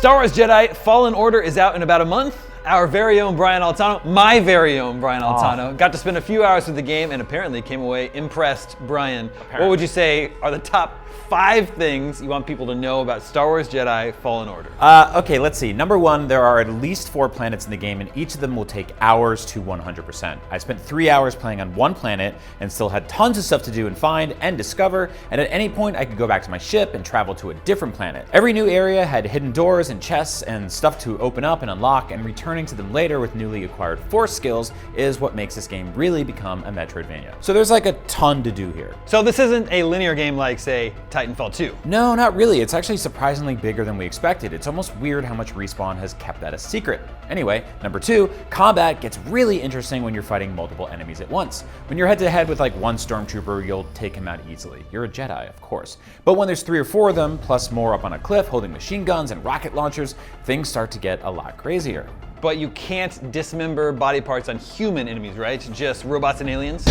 Star Wars Jedi Fallen Order is out in about a month. Our very own Brian Altano, my very own Brian Altano, got to spend a few hours with the game and apparently came away impressed. Brian, what would you say are the top 5 things you want people to know about Star Wars Jedi Fallen Order? Okay, let's see. Number 1, there are at least 4 planets in the game, and each of them will take hours to 100%. I spent 3 hours playing on one planet and still had tons of stuff to do and find and discover, and at any point I could go back to my ship and travel to a different planet. Every new area had hidden doors and chests and stuff to open up and unlock, and returning to them later with newly acquired Force skills is what makes this game really become a Metroidvania. So there's like a ton to do here. So this isn't a linear game like, say, Titanfall 2. No, not really. It's actually surprisingly bigger than we expected. It's almost weird how much Respawn has kept that a secret. Anyway, number 2, combat gets really interesting when you're fighting multiple enemies at once. When you're head to head with like one stormtrooper, you'll take him out easily. You're a Jedi, of course. But when there's 3 or 4 of them, plus more up on a cliff holding machine guns and rocket launchers, things start to get a lot crazier. But you can't dismember body parts on human enemies, right? Just robots and aliens?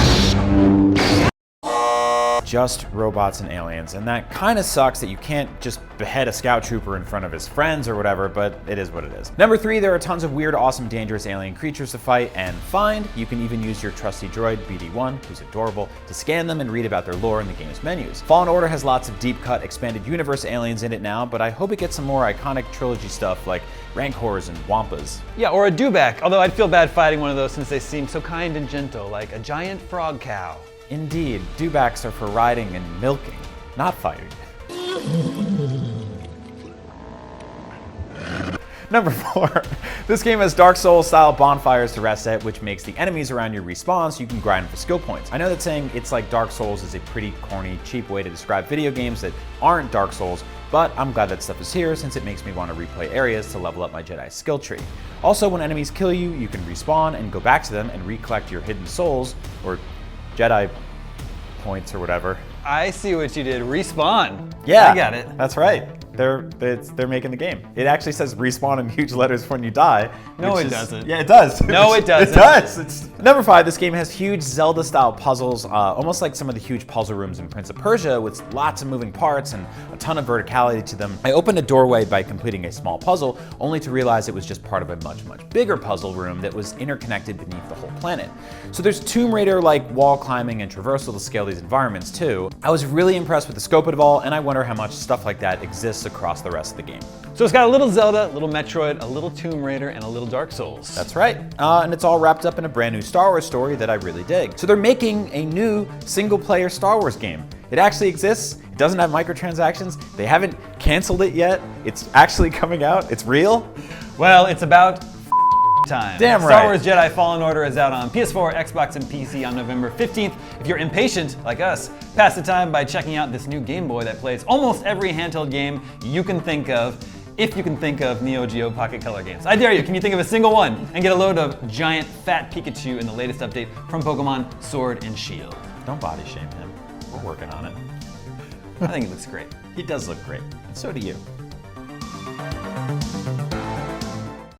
Just robots and aliens, and that kind of sucks that you can't just behead a scout trooper in front of his friends or whatever, but it is what it is. Number 3, there are tons of weird, awesome, dangerous alien creatures to fight and find. You can even use your trusty droid, BD-1, who's adorable, to scan them and read about their lore in the game's menus. Fallen Order has lots of deep-cut, expanded universe aliens in it now, but I hope it gets some more iconic trilogy stuff like Rancors and Wampas. Yeah, or a dewback, although I'd feel bad fighting one of those since they seem so kind and gentle, like a giant frog cow. Indeed, dewbacks are for riding and milking, not fighting. Number 4, this game has Dark Souls style bonfires to rest at, which makes the enemies around you respawn so you can grind for skill points. I know that saying it's like Dark Souls is a pretty corny, cheap way to describe video games that aren't Dark Souls, but I'm glad that stuff is here since it makes me want to replay areas to level up my Jedi skill tree. Also, when enemies kill you, you can respawn and go back to them and recollect your hidden souls, or Jedi points or whatever. I see what you did. Respawn. Yeah, I got it. That's right. They're making the game. It actually says respawn in huge letters when you die. No, it doesn't. Yeah, it does. No, it doesn't. It does. Number 5, this game has huge Zelda-style puzzles, almost like some of the huge puzzle rooms in Prince of Persia, with lots of moving parts and a ton of verticality to them. I opened a doorway by completing a small puzzle, only to realize it was just part of a much, much bigger puzzle room that was interconnected beneath the whole planet. So there's Tomb Raider-like wall climbing and traversal to scale these environments too. I was really impressed with the scope of it all, and I wonder how much stuff like that exists across the rest of the game. So it's got a little Zelda, a little Metroid, a little Tomb Raider, and a little Dark Souls. That's right. And it's all wrapped up in a brand new Star Wars story that I really dig. So they're making a new single-player Star Wars game. It actually exists. It doesn't have microtransactions. They haven't canceled it yet. It's actually coming out. It's real. Well, it's about time. Damn right. Star Wars Jedi Fallen Order is out on PS4, Xbox, and PC on November 15th. If you're impatient, like us, pass the time by checking out this new Game Boy that plays almost every handheld game you can think of, if you can think of Neo Geo Pocket Color games. I dare you, can you think of a single one and get a load of giant fat Pikachu in the latest update from Pokemon Sword and Shield? Don't body shame him. We're working on it. I think it looks great. He does look great. And so do you.